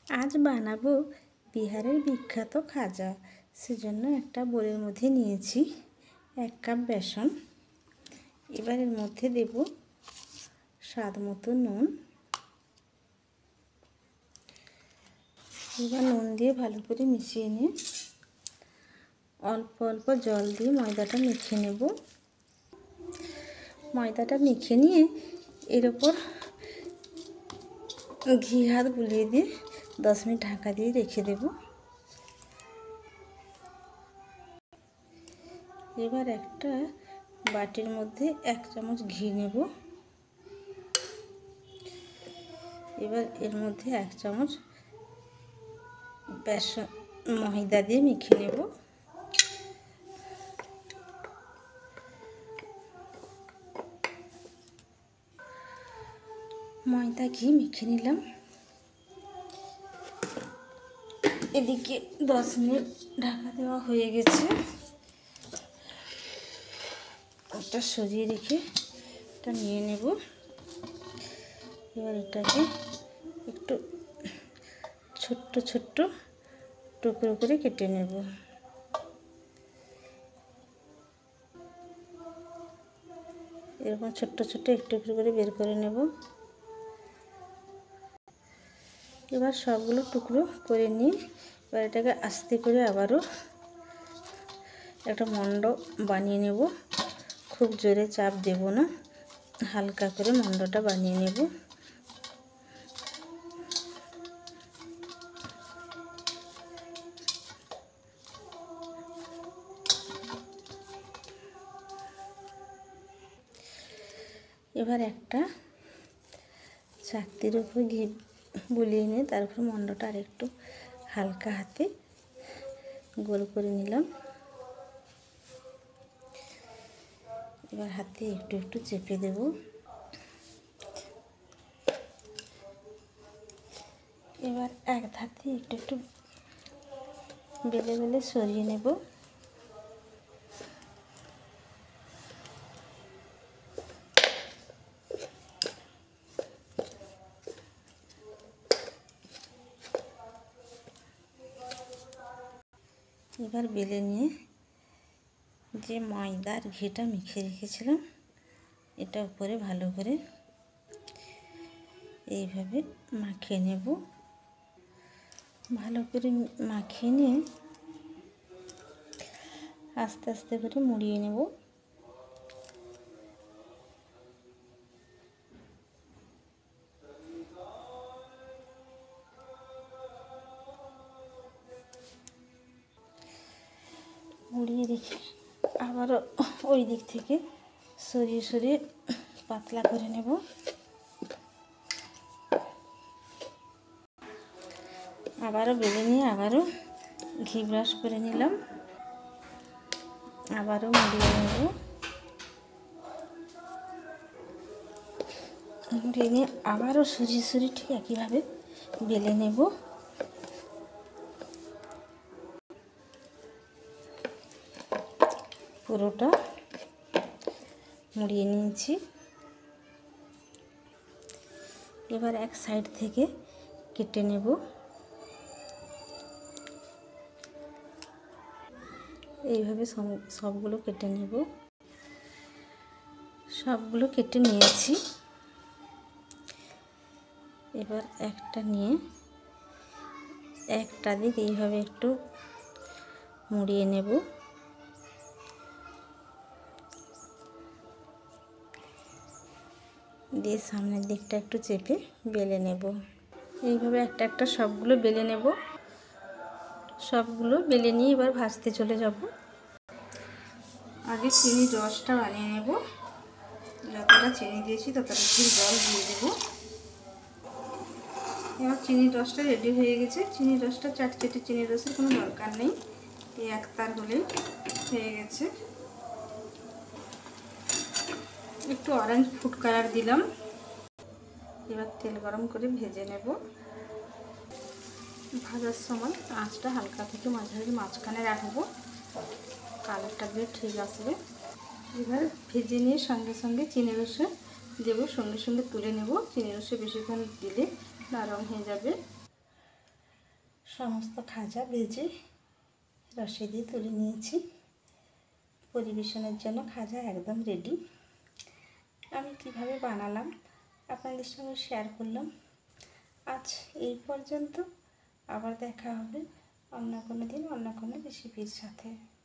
আজ বানাবো বিহারের বিখ্যাত খাজা। সেজন্য একটা বোলের মধ্যে নিয়েছি 1 কাপ বেসন। এবার এর মধ্যে দেব স্বাদ মতো নুন। এবার নুন দিয়ে ভালো করে মিশিয়ে নিয়ে অল্প অল্প জল দিয়ে ময়দাটা মেখে নেব। ময়দাটা মেখে নিয়ে এর ওপর ঘি হাত বুলিয়ে দিয়ে 10 মিনিট ঢাকা দিয়ে রেখে দেব। এবার একটা বাটির মধ্যে 1 চামচ ঘি নেব। এবার এর মধ্যে 1 চামচ বেসন ময়দা দিয়ে মেখে নেব। ময়দা ঘি মেখে নিলাম। এদিকে 10 মিনিট ঢাকা দেওয়া হয়ে গেছে। ওটা সরিয়ে রেখে এটা নিয়ে নেব। এবার এটাকে একটু ছোট্ট ছোট্ট টুকরো করে কেটে নেব। এরকম ছোট্ট ছোট্ট একটু একটু করে বের করে নেব। এবার সবগুলো টুকরো করে নিয়ে এবার এটাকে আস্তে করে আবারও একটা মণ্ড বানিয়ে নেব। খুব জোরে চাপ দেব না, হালকা করে মণ্ডটা বানিয়ে নেব। এবার একটা চাকতির উপর ঘি বুলিয়ে নিয়ে তারপর মণ্ডটা আরেকটু হালকা হাতে গোল করে নিলাম। এবার হাতে একটু একটু চেপে দেব। এবার এক ধার দিয়ে একটু একটু বেলে বেলে সরিয়ে নেব। এবার বেলে নিয়ে যে ময়দার ঘিটা মেখে রেখেছিলাম এটা উপরে ভালো করে এইভাবে মাখিয়ে নেব। ভালো করে মাখিয়ে নিয়ে আস্তে আস্তে করে মুড়িয়ে নেব। মুড়িয়ে রেখে আবারও ওই দিক থেকে সরিয়ে সরিয়ে পাতলা করে নেব। আবারও বেলে নিয়ে আবারও ঘি ব্রাশ করে নিলাম। আবারও মুড়িয়ে নেব। মুড়িয়ে নিয়ে আবারও সরিয়ে সরিয়ে ঠিক একইভাবে বেলে নেব। পুরোটা মুড়িয়ে নিয়েছি। এবার এক সাইড থেকে কেটে নেব। এইভাবে সবগুলো কেটে নেব। সবগুলো কেটে নিয়েছি। এবার একটা নিয়ে একটা দিক এইভাবে একটু মুড়িয়ে নেব। দিয়ে সামনের দিকটা একটু চেপে বেলে নেব। এইভাবে একটা একটা সবগুলো বেলে নেব। সবগুলো বেলে নিয়ে এবার ভাজতে চলে যাব। আগে চিনির রসটা বানিয়ে নেব। যতটা চিনি দিয়েছি ততটা জল দিয়ে দেব। এবার চিনির রসটা রেডি হয়ে গেছে। চিনির রসটা চাটচেটে চিনির রসের কোনো দরকার নেই, এই একতার হলেই হয়ে গেছে। একটু অরেঞ্জ ফুড কালার দিলাম। এবার তেল গরম করে ভেজে নেব। ভাজার সময় আঁচটা হালকা থেকে মাঝখানে রাখবো, কালারটা দিয়ে ঠিক আসবে। এবার ভেজে নিয়ে সঙ্গে সঙ্গে চিনি রসে দেবো, সঙ্গে সঙ্গে তুলে নেব। চিনি রসে বেশিক্ষণ দিলে নরম হয়ে যাবে। সমস্ত খাজা ভেজে রসে দিয়ে তুলে নিয়েছি। পরিবেশনের জন্য খাজা একদম রেডি। আমি কিভাবে বানালাম আপনাদের সঙ্গে শেয়ার করলাম। আজ এই পর্যন্ত, আবার দেখা হবে অন্য কোনো দিন অন্য কোনো রেসিপির সাথে।